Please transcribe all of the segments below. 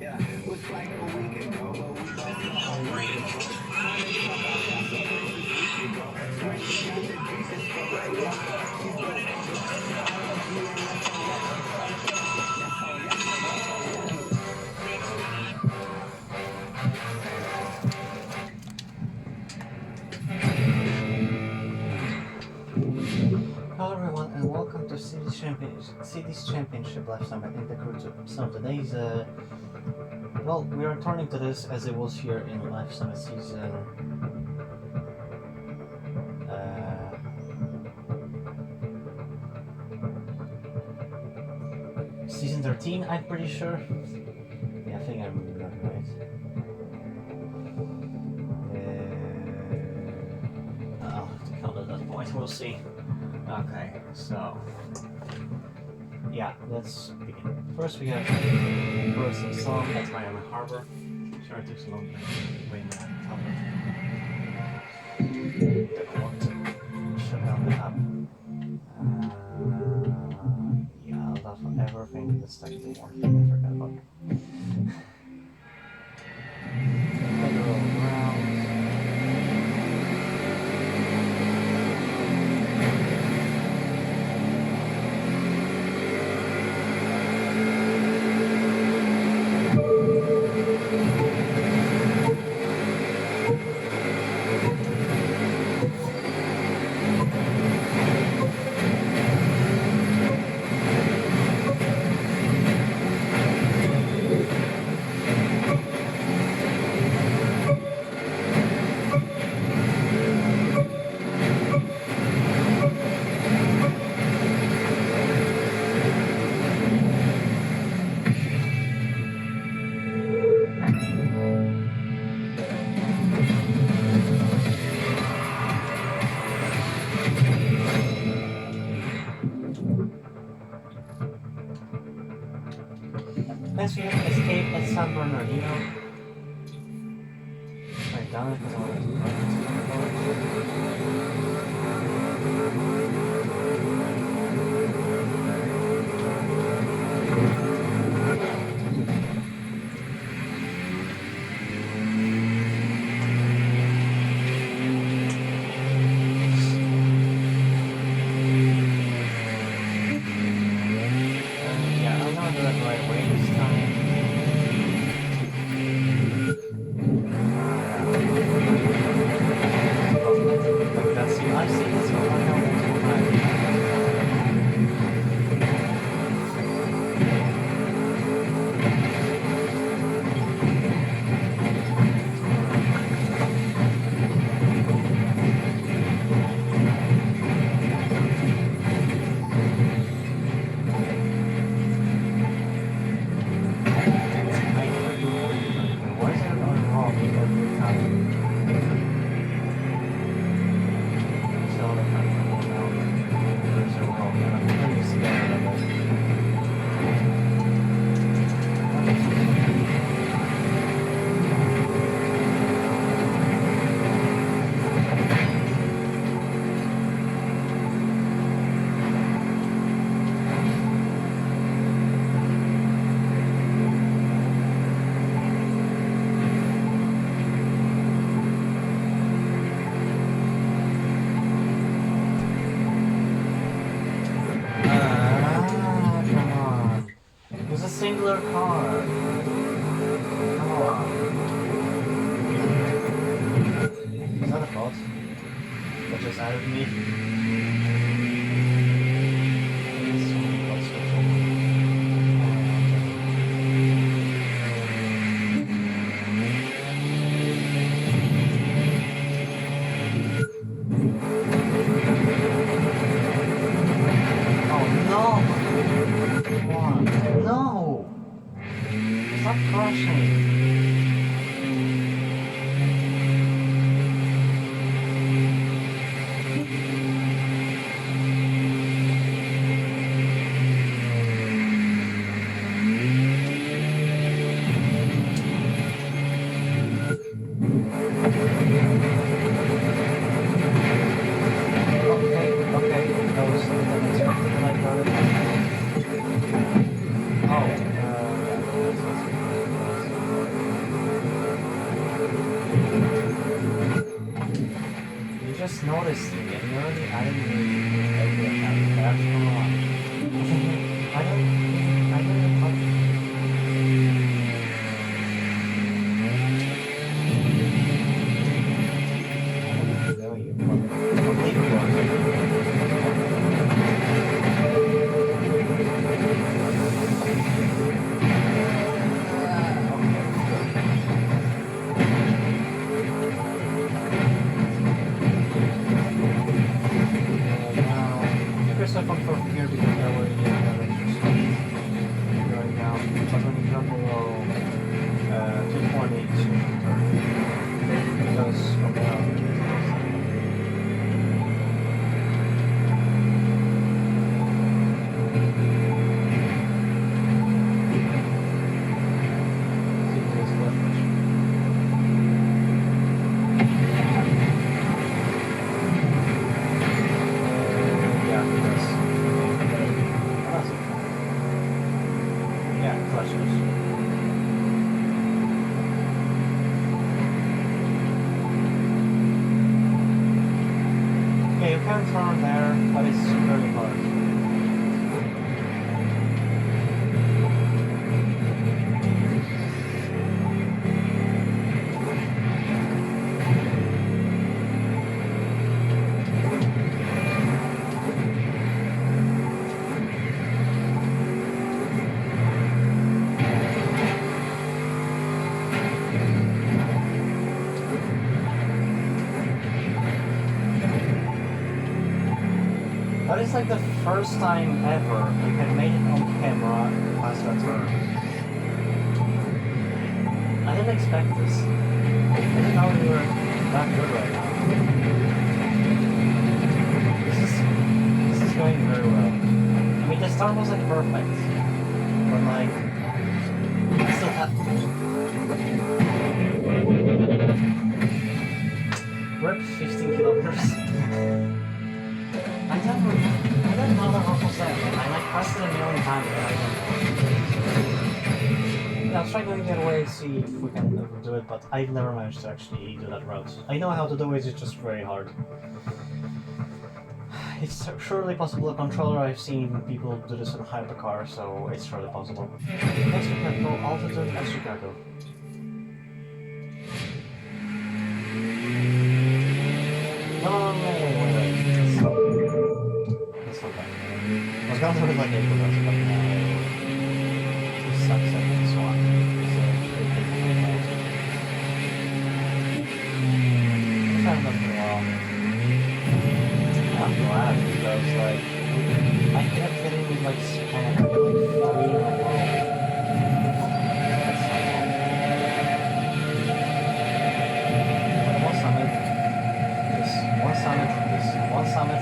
Hello everyone and welcome to Cities Championship Live Summit in the Crew 2. So today's, well, we are returning to this as it was here in Live Summit season 13, I'm pretty sure. Yeah, I think I remember that right. I'll have to count at that point, we'll see. Okay, so yeah, let's begin. First we got Burst Song at Miami Harbor. Sure, it took so long to wait a minute. Don't want to shut down the app. Yeah, I'll have everything that's technically working. I forgot about it. Federal ground. Next we have Escape at San Bernardino. Right down it because I want to singular car. Come on. Is that a fault? That just added me. Stop crashing. Okay, that was unexpected when I got it. Oh, just noticed it, and already I didn't really have it. I don't know why. I don't turn there, but it's very hard. But it's like the first time ever you can make it on camera past that turn. I didn't expect this. I didn't know we were that good right now. This is going very well. I mean, the start was like perfect, but like I still have rip 15 kilometers. I don't know the awful set. I like pressed it a million times, but I don't know. Yeah, I'll try going the other way, see if we can do it, but I've never managed to actually do that route. I know how to do it, it's just very hard. It's surely possible. A controller, I've seen people do this in Hypercar, so it's surely possible. Next we can go altitude at Chicago. No, wait. That's not bad. I was going to do it like April does, but it sucks at this one. I found that pretty well. I'm glad because, like, I kept getting, like, spam like 3 in a row. One summit, one summit,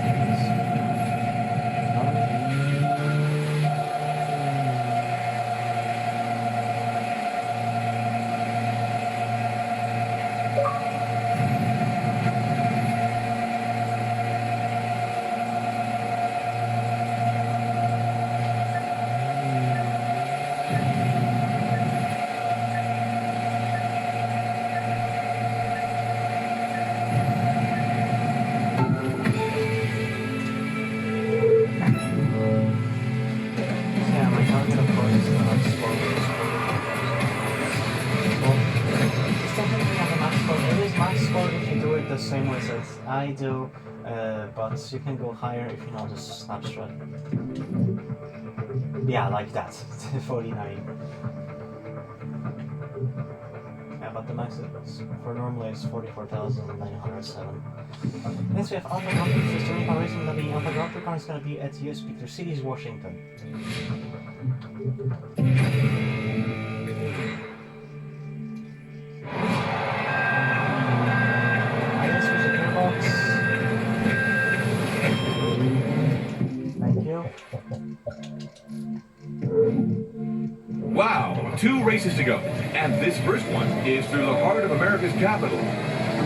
the same way as I do, but you can go higher if you know the snapshot. Yeah, like that, 49. Yeah, but the max is, for normally it's 44,907. Next we have Alpha Grand Prix. The only race is going to be Alpha Grand Prix is going to be at US Peak Cities, Washington. Wow, 2 races to go, and this first one is through the heart of America's capital.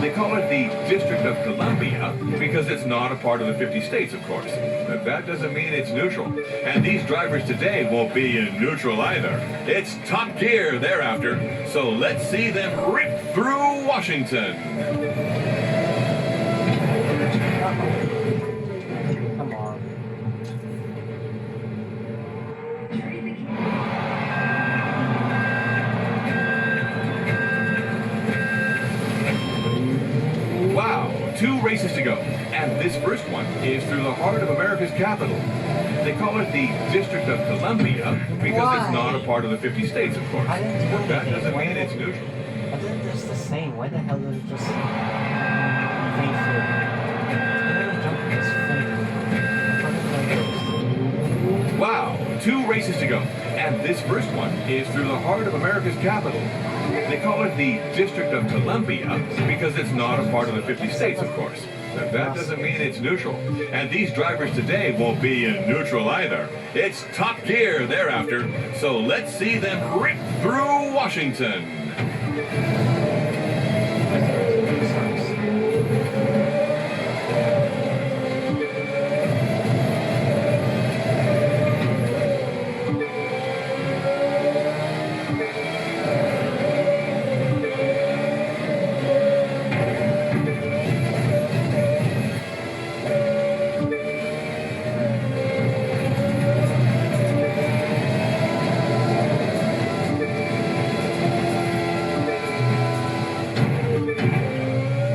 They call it the District of Columbia because it's not a part of the 50 states, of course. But that doesn't mean it's neutral. And these drivers today won't be in neutral either. It's top gear thereafter, so let's see them rip through Washington. Come on. Wow, 2 races to go. And this first one is through the heart of America's capital. They call it the District of Columbia because Why? it's not a part of the 50 states, of course. I didn't do But that anything. doesn't Why mean did it's I- neutral. I did this the same. Why the hell did it just fade through? I didn't jump in this thing. Wow, 2 races to go. And this first one is through the heart of America's capital. They call it the District of Columbia because it's not a part of the 50 states, of course. But that doesn't mean it's neutral. And these drivers today won't be in neutral either. It's top gear they're after. So let's see them rip through Washington.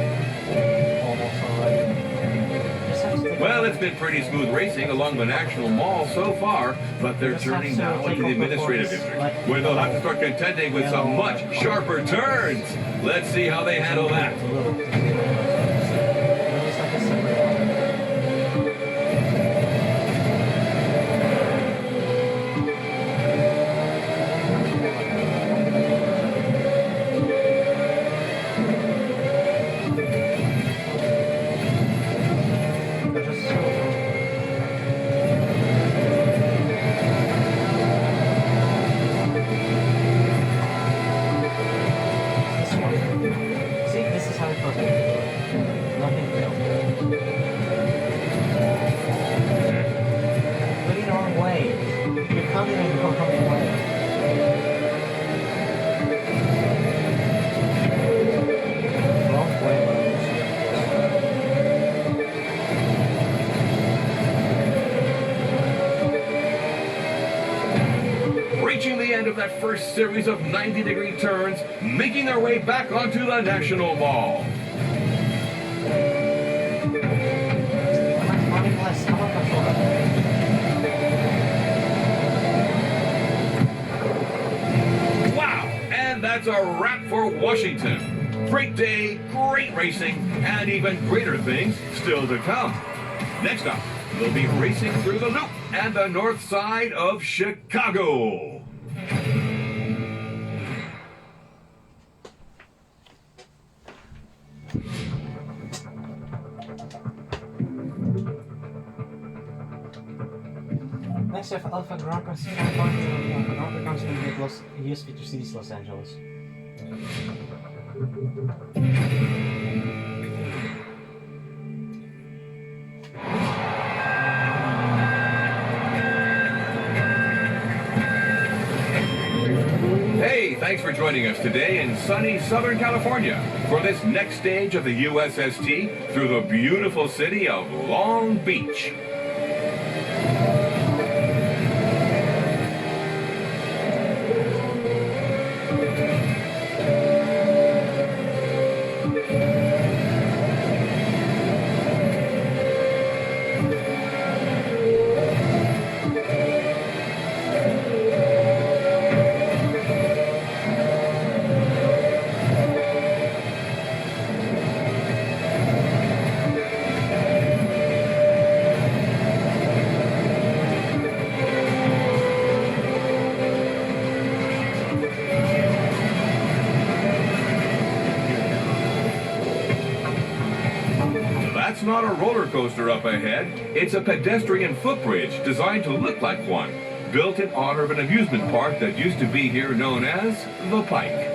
Almost already. Just have to take Well, it's been pretty smooth racing along the National Mall so far, but they're Just have turning to now take into the off administrative before district, it's where they'll have to start contending with some much sharper turns. Let's see how they handle that. It's a little bit. It's like a separate one. They're just this one. See, this is how it goes. Nothing failed. Look at the wrong way. You can't even go the wrong way. Wrong way, Reaching the end of that first series of 90-degree turns, making their way back onto the National Mall. I'm running less. I'm on control. Wow! And that's a wrap for Washington. Great day, great racing, and even greater things still to come. Next up, we'll be racing through the Loop and the north side of Chicago. Next, we have Alpha Grand Prix California. Grand Prix is going to be at US Feature Cities, Los Angeles. Hey, thanks for joining us today in sunny Southern California for this next stage of the USST through the beautiful city of Long Beach. That's not a roller coaster up ahead. It's a pedestrian footbridge designed to look like one, built in honor of an amusement park that used to be here known as the Pike.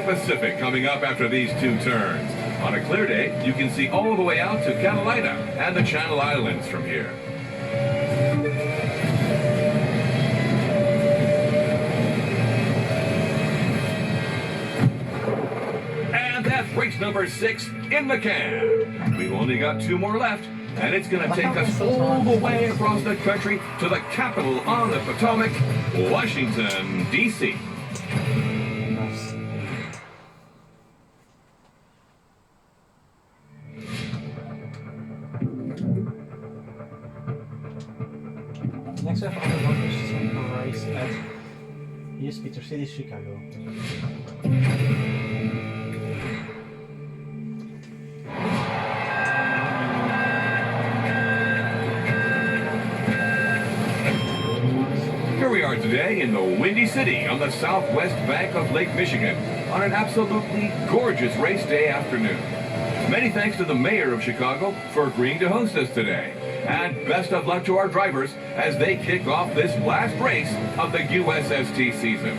the Pacific coming up after these two turns. On a clear day, you can see all the way out to Catalina and the Channel Islands from here. And that's race number 6 in the can. We've only got 2 more left, and it's going to take us all the way across the country to the capital on the Potomac, Washington, D.C. Next up on the one race at US Peter City, Chicago. Here we are today in the Windy City on the southwest bank of Lake Michigan on an absolutely gorgeous race day afternoon. Many thanks to the mayor of Chicago for agreeing to host us today. And best of luck to our drivers as they kick off this last race of the USST season.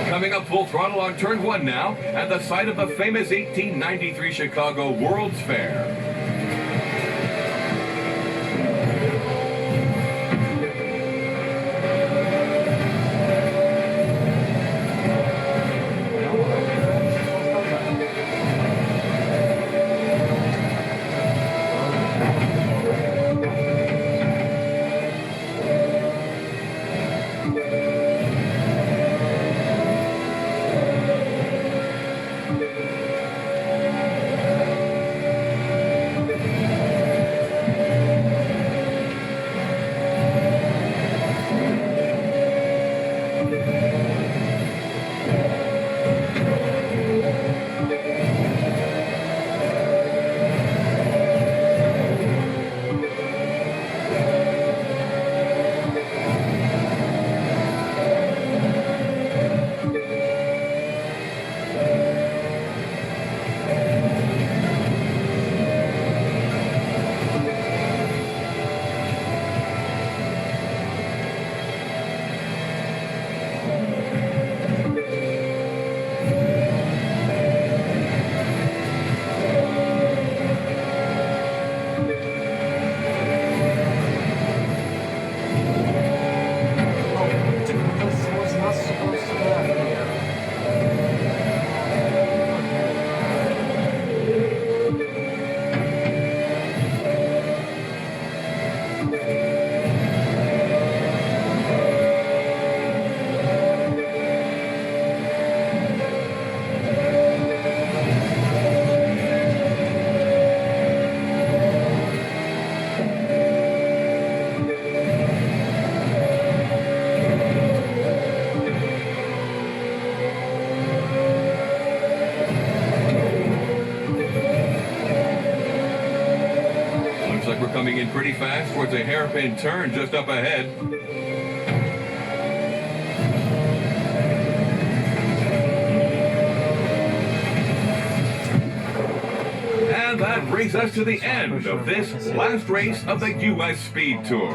Coming up full throttle on turn 1 now, at the site of the famous 1893 Chicago World's Fair. We're coming in pretty fast towards a hairpin turn just up ahead. And that brings us to the end of this last race of the U.S. Speed Tour.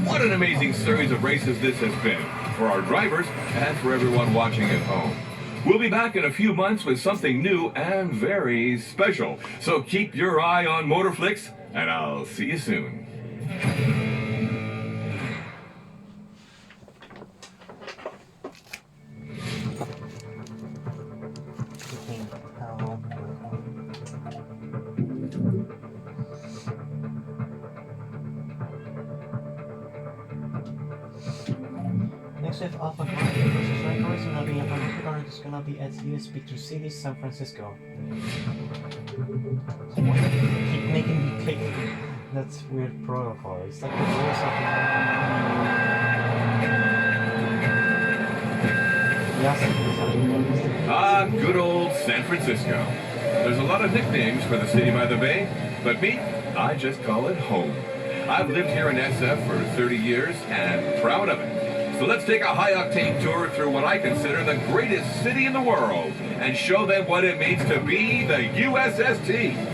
What an amazing series of races this has been for our drivers and for everyone watching at home. We'll be back in a few months with something new and very special. So keep your eye on Motorflix, and I'll see you soon. Massive Alpha Carter versus Rancor is gonna be a Alpha Carter is gonna be at US Picture City, San Francisco. So why do you keep making me pick? That's weird protocol. It's like the rules of Ah, good old San Francisco. There's a lot of nicknames for the city by the bay, but me, I just call it home. I've lived here in SF for 30 years and I'm proud of it. So let's take a high-octane tour through what I consider the greatest city in the world and show them what it means to be the USST.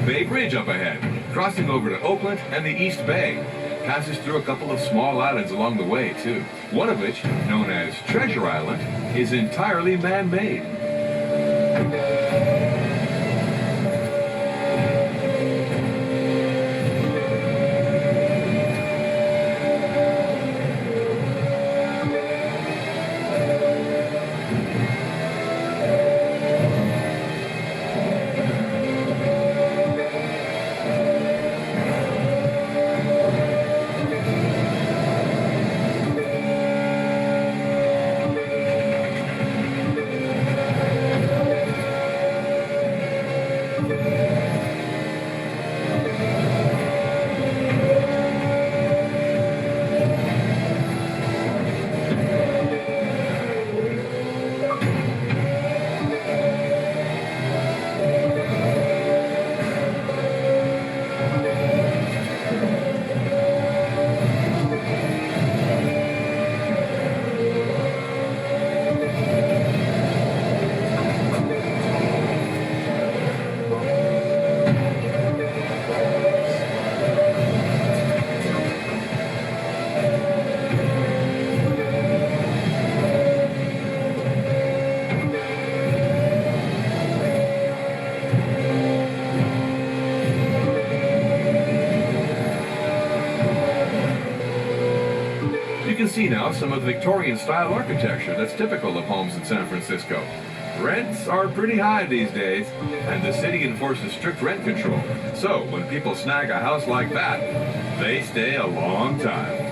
Bay Bridge up ahead, crossing over to Oakland and the East Bay. Passes through a couple of small islands along the way, too. One of which, known as Treasure Island, is entirely man-made. You can see now some of the Victorian-style architecture that's typical of homes in San Francisco. Rents are pretty high these days, and the city enforces strict rent control. So when people snag a house like that, they stay a long time.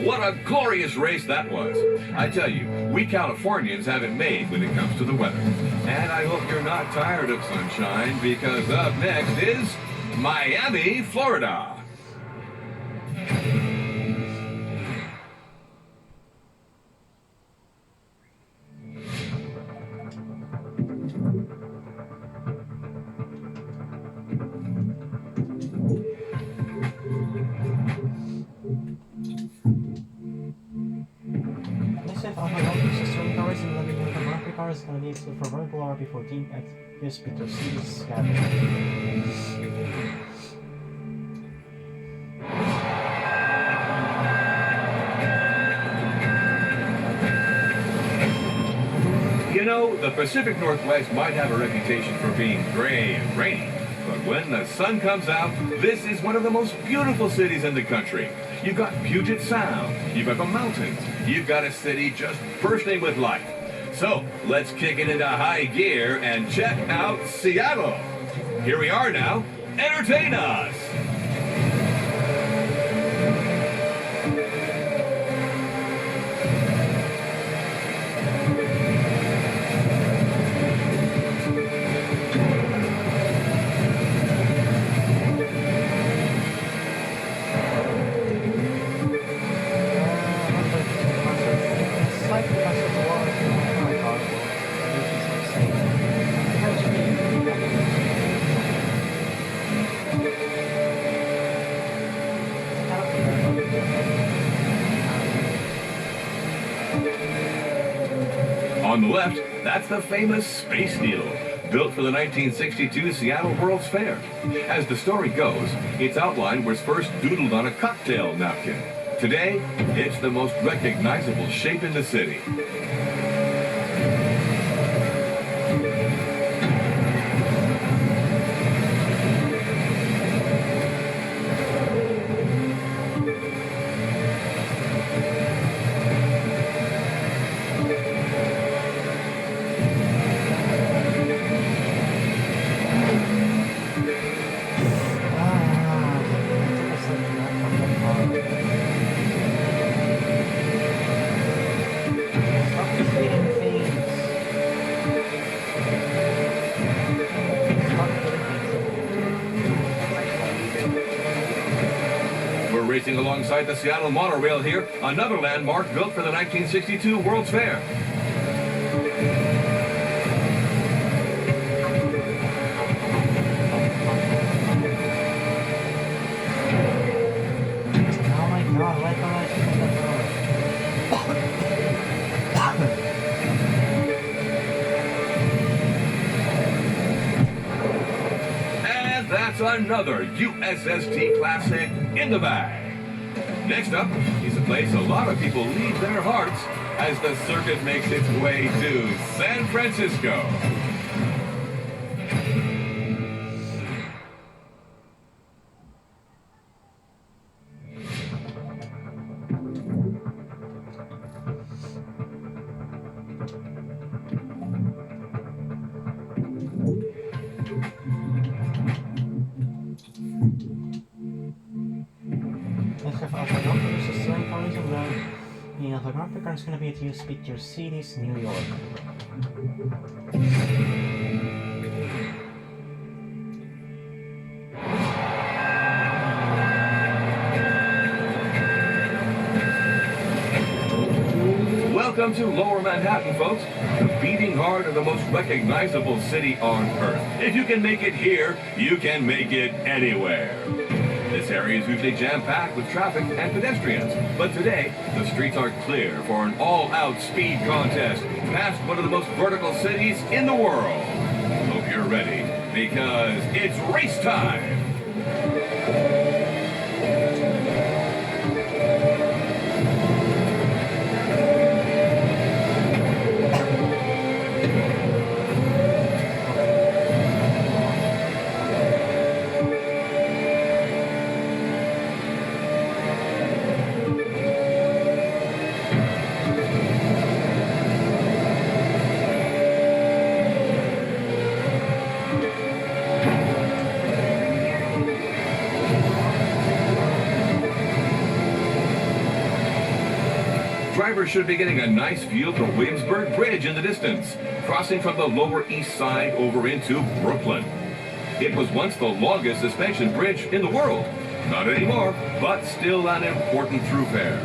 What a glorious race that was. I tell you, we Californians have it made when it comes to the weather. And I hope you're not tired of sunshine, because up next is Miami, Florida. Is going to be for Vertical RB14 at US Picture City, Seattle. You know, the Pacific Northwest might have a reputation for being gray and rainy, but when the sun comes out, this is one of the most beautiful cities in the country. You've got Puget Sound, you've got the mountains, you've got a city just bursting with life. So let's kick it into high gear and check out Seattle. Here we are now. Entertain us! On the left, that's the famous Space Needle, built for the 1962 Seattle World's Fair. As the story goes, its outline was first doodled on a cocktail napkin. Today, it's the most recognizable shape in the city. Racing alongside the Seattle monorail here, another landmark built for the 1962 World's Fair. Oh my god, why can't I see And that's another USST classic in the bag. Next up is a place a lot of people leave their hearts as the circuit makes its way to San Francisco. The Grand Picker is going to be at US Picture Cities, New York. Welcome to Lower Manhattan, folks, the beating heart of the most recognizable city on Earth. If you can make it here, you can make it anywhere. This area is usually jam-packed with traffic and pedestrians, but today, the streets are clear for an all-out speed contest past one of the most vertical cities in the world. Hope you're ready, because it's race time! Drivers should be getting a nice view of the Williamsburg Bridge in the distance, crossing from the Lower East Side over into Brooklyn. It was once the longest suspension bridge in the world. Not anymore, but still an important thoroughfare.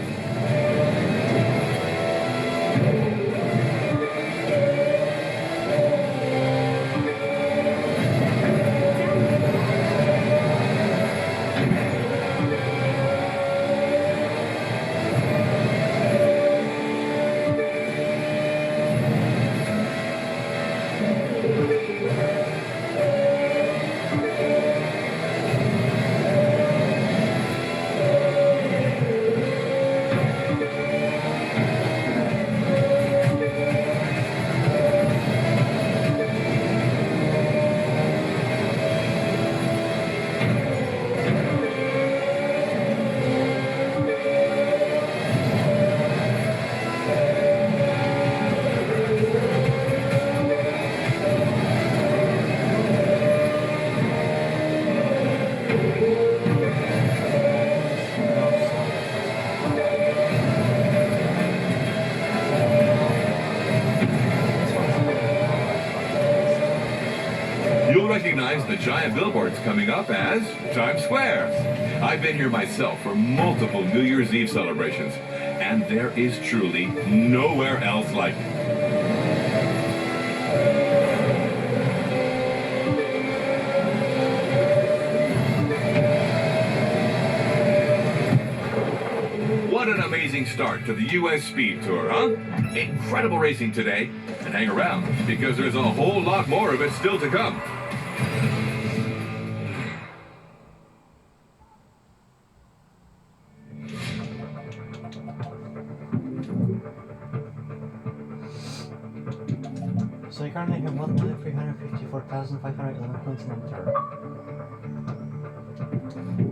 recognize the giant billboards coming up as Times Square. I've been here myself for multiple New Year's Eve celebrations, and there is truly nowhere else like it. What an amazing start to the U.S. Speed Tour, huh? Incredible racing today. And hang around, because there's a whole lot more of it still to come. So you currently have 1,354,511 points in the turn.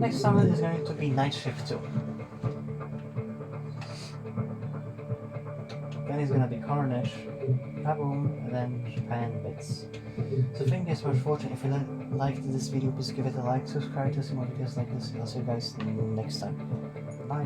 Next summon is going to be Night Shift 2. Then it's gonna be Carnage, Kaboom, and then Japan Bits. So thank you so much for watching. If you liked this video, please give it a like, subscribe to see more videos like this. I'll see you guys next time. Bye!